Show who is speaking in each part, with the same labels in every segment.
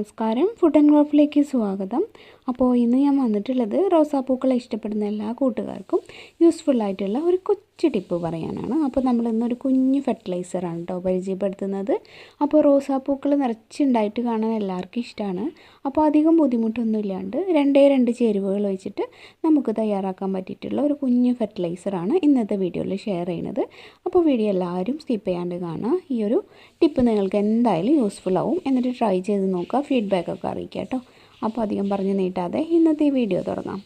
Speaker 1: നമസ്കാരം, food and ക്രാഫ്റ്റിലേക്ക് സ്വാഗതം. അപ്പോൾ ഇന്ന് ഞാൻ വന്നിട്ടുള്ളത് റോസാപ്പൂക്കളെ ഇഷ്ടപ്പെടുന്ന എല്ലാ കൂട്ടുകാർക്കും യൂസ്ഫുൾ ആയിട്ടുള്ള ഒരു കൊച്ചു ടിപ്പ് പറയാനാണ്. അപ്പോൾ നമ്മൾ ഇന്നൊരു കുഞ്ഞു ഫെർട്ടിലൈസറാണ് കേട്ടോ പരിചയപ്പെടുത്തുന്നത്. അപ്പോൾ റോസാപ്പൂക്കൾ നിറച്ചുണ്ടായിട്ട് കാണാൻ എല്ലാവർക്കും ഇഷ്ടമാണ്. അപ്പോൾ അധികം ബുദ്ധിമുട്ടൊന്നും ഇല്ലാണ്ട് രണ്ട് ചേരുവകൾ വെച്ചിട്ട് നമുക്ക് തയ്യാറാക്കാൻ പറ്റിയിട്ടുള്ള ഒരു കുഞ്ഞു ഫെർട്ടിലൈസറാണ് ഇന്നത്തെ വീഡിയോയിൽ ഷെയർ ചെയ്യുന്നത്. അപ്പോൾ വീഡിയോ എല്ലാവരും സ്കിപ്പ് ചെയ്യാണ്ട് കാണുക. ഈ ഒരു ടിപ്പ് നിങ്ങൾക്ക് എന്തായാലും യൂസ്ഫുൾ ആവും. എന്നിട്ട് ട്രൈ ചെയ്ത് നോക്കുക, ഫീഡ്ബാക്കൊക്കെ അറിയിക്കുക കേട്ടോ. അപ്പോൾ അധികം പറഞ്ഞ് നീട്ടാതെ ഇന്നത്തെ ഈ വീഡിയോ തുടങ്ങാം.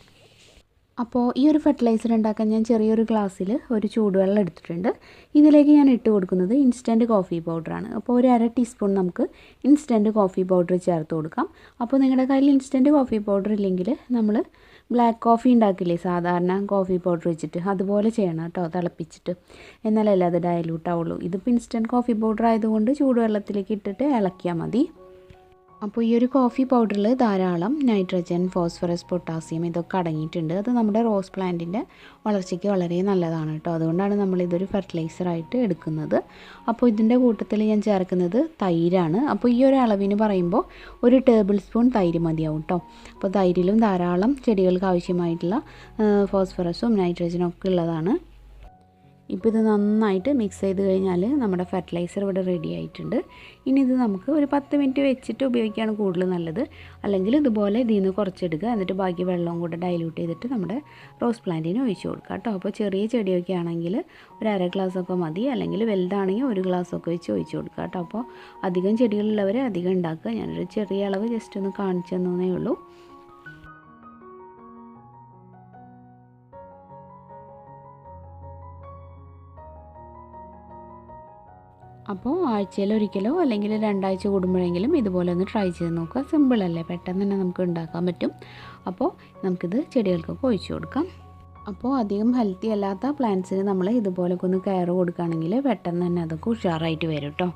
Speaker 1: അപ്പോൾ ഈ ഒരു ഫെർട്ടിലൈസർ ഉണ്ടാക്കാൻ ഞാൻ ചെറിയൊരു ഗ്ലാസ്സിൽ ഒരു ചൂടുവെള്ളം എടുത്തിട്ടുണ്ട്. ഇതിലേക്ക് ഞാൻ ഇട്ട് കൊടുക്കുന്നത് ഇൻസ്റ്റൻറ്റ് കോഫി പൗഡറാണ്. അപ്പോൾ ഒരു 1/2 ടീസ്പൂൺ നമുക്ക് ഇൻസ്റ്റൻറ്റ് കോഫി പൗഡർ ചേർത്ത് കൊടുക്കാം. അപ്പോൾ നിങ്ങളുടെ കയ്യിൽ ഇൻസ്റ്റൻറ്റ് കോഫി പൗഡർ ഇല്ലെങ്കിൽ നമ്മൾ ബ്ലാക്ക് കോഫി ഉണ്ടാക്കില്ലേ സാധാരണ കോഫി പൗഡർ വെച്ചിട്ട്, അതുപോലെ ചെയ്യണം കേട്ടോ, തിളപ്പിച്ചിട്ട്. എന്നാലല്ലേ അത് ഡയലൂട്ട് ആവുള്ളൂ. ഇതിപ്പോൾ ഇൻസ്റ്റൻറ്റ് കോഫി പൗഡർ ആയതുകൊണ്ട് ചൂടുവെള്ളത്തിലേക്ക് ഇട്ടിട്ട് ഇളക്കിയാൽ മതി. അപ്പോൾ ഈ ഒരു കോഫി പൗഡറിൽ ധാരാളം നൈട്രജൻ, ഫോസ്ഫറസ്, പൊട്ടാസ്യം ഇതൊക്കെ അടങ്ങിയിട്ടുണ്ട്. അത് നമ്മുടെ റോസ് പ്ലാന്റിൻ്റെ വളർച്ചയ്ക്ക് വളരെ നല്ലതാണ് കേട്ടോ. അതുകൊണ്ടാണ് നമ്മളിതൊരു ഫെർട്ടിലൈസറായിട്ട് എടുക്കുന്നത്. അപ്പോൾ ഇതിൻ്റെ കൂട്ടത്തിൽ ഞാൻ ചേർക്കുന്നത് തൈരാണ്. അപ്പോൾ ഈ ഒരു അളവിന് പറയുമ്പോൾ 1 ടേബിൾ സ്പൂൺ തൈര് മതിയാവും കേട്ടോ. അപ്പോൾ തൈരിലും ധാരാളം ചെടികൾക്ക് ആവശ്യമായിട്ടുള്ള ഫോസ്ഫറസും നൈട്രജനും ഒക്കെ ഉള്ളതാണ്. ഇപ്പോൾ ഇത് നന്നായിട്ട് മിക്സ് ചെയ്ത് കഴിഞ്ഞാൽ നമ്മുടെ ഫെർട്ടിലൈസർ ഇവിടെ റെഡി ആയിട്ടുണ്ട്. ഇനി ഇത് നമുക്ക് ഒരു 10 മിനിറ്റ് വെച്ചിട്ട് ഉപയോഗിക്കുകയാണ് കൂടുതൽ നല്ലത്. അല്ലെങ്കിൽ ഇതുപോലെ ഇതിൽ നിന്ന് കുറച്ചെടുക്കുക, എന്നിട്ട് ബാക്കി വെള്ളവും കൂടെ ഡൈല്യൂട്ട് ചെയ്തിട്ട് നമ്മുടെ റോസ് പ്ലാന്റിന് ഒഴിച്ച് കൊടുക്കുക കേട്ടോ. അപ്പോൾ ചെറിയ ചെടിയൊക്കെ ആണെങ്കിൽ ഒരു 1/2 ഗ്ലാസ്സൊക്കെ മതി, അല്ലെങ്കിൽ വലുതാണെങ്കിൽ 1 ഗ്ലാസ്സൊക്കെ വെച്ച് ഒഴിച്ച് കൊടുക്കുക കേട്ടോ. അപ്പോൾ അധികം ചെടികളുള്ളവർ അധികം ഉണ്ടാക്കുക. ഞാനൊരു ചെറിയ അളവ് ജസ്റ്റ് ഒന്ന് കാണിച്ചു തന്നേ ഉള്ളൂ. അപ്പോൾ ആഴ്ചയിൽ ഒരിക്കലോ അല്ലെങ്കിൽ 2 ആഴ്ച കൂടുമ്പോഴെങ്കിലും ഇതുപോലെ ഒന്ന് ട്രൈ ചെയ്ത് നോക്കുക. സിമ്പിളല്ലേ, പെട്ടെന്ന് തന്നെ നമുക്ക് ഉണ്ടാക്കാൻ പറ്റും. അപ്പോൾ നമുക്കിത് ചെടികൾക്കൊക്കെ ഒഴിച്ചു കൊടുക്കാം. അപ്പോൾ അധികം ഹെൽത്തി അല്ലാത്ത പ്ലാന്റ്സിന് നമ്മൾ ഇതുപോലൊക്കെ ഒന്ന് കെയർ കൊടുക്കുകയാണെങ്കിൽ പെട്ടെന്ന് തന്നെ അതൊക്കെ ഉഷാറായിട്ട് വരും കേട്ടോ.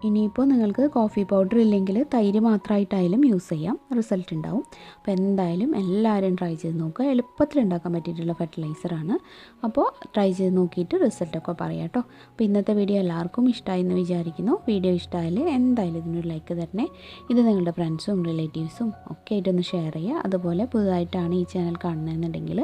Speaker 1: ഇനിയിപ്പോൾ നിങ്ങൾക്ക് കോഫി പൗഡർ ഇല്ലെങ്കിൽ തൈര് മാത്രമായിട്ടായാലും യൂസ് ചെയ്യാം, റിസൾട്ട് ഉണ്ടാവും. അപ്പോൾ എന്തായാലും എല്ലാവരും ട്രൈ ചെയ്ത് നോക്കുക. എളുപ്പത്തിൽ ഉണ്ടാക്കാൻ പറ്റിയിട്ടുള്ള ഫെർട്ടിലൈസറാണ്. അപ്പോൾ ട്രൈ ചെയ്ത് നോക്കിയിട്ട് റിസൾട്ടൊക്കെ പറയാം കേട്ടോ. അപ്പോൾ ഇന്നത്തെ വീഡിയോ എല്ലാവർക്കും ഇഷ്ടമായി എന്ന് വിചാരിക്കുന്നു. വീഡിയോ ഇഷ്ടമായാൽ എന്തായാലും ഇതിനൊരു ലൈക്ക് തരണേ. ഇത് നിങ്ങളുടെ ഫ്രണ്ട്സും റിലേറ്റീവ്സും ഒക്കെ ആയിട്ടൊന്ന് ഷെയർ ചെയ്യുക. അതുപോലെ പുതുതായിട്ടാണ് ഈ ചാനൽ കാണുന്നതെന്നുണ്ടെങ്കിൽ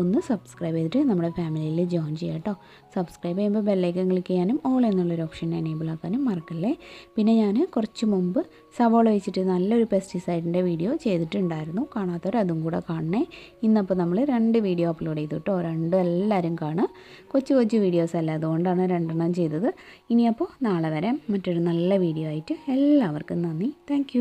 Speaker 1: ഒന്ന് സബ്സ്ക്രൈബ് ചെയ്തിട്ട് നമ്മുടെ ഫാമിലിയിൽ ജോയിൻ ചെയ്യുക കേട്ടോ. സബ്സ്ക്രൈബ് ചെയ്യുമ്പോൾ ബെല്ലൈക്കൺ ക്ലിക്ക് ചെയ്യാനും ഓൾ എന്നുള്ളൊരു ഓപ്ഷൻ എനേബിൾ ആക്കാനും മറക്കല്ലേ. പിന്നെ ഞാൻ കുറച്ച് മുമ്പ് സവോള വെച്ചിട്ട് നല്ലൊരു പെസ്റ്റിസൈഡിൻ്റെ വീഡിയോ ചെയ്തിട്ടുണ്ടായിരുന്നു. കാണാത്തവർ അതും കൂടെ കാണണേ. ഇന്നപ്പോൾ നമ്മൾ 2 വീഡിയോ അപ്ലോഡ് ചെയ്തു കേട്ടോ. 2 എല്ലാവരും കാണുക. കൊച്ചു വീഡിയോസ് അല്ല, അതുകൊണ്ടാണ് 2 ചെയ്തത്. ഇനിയപ്പോൾ നാളെ വരെ മറ്റൊരു നല്ല വീഡിയോ ആയിട്ട് എല്ലാവർക്കും നന്ദി. താങ്ക്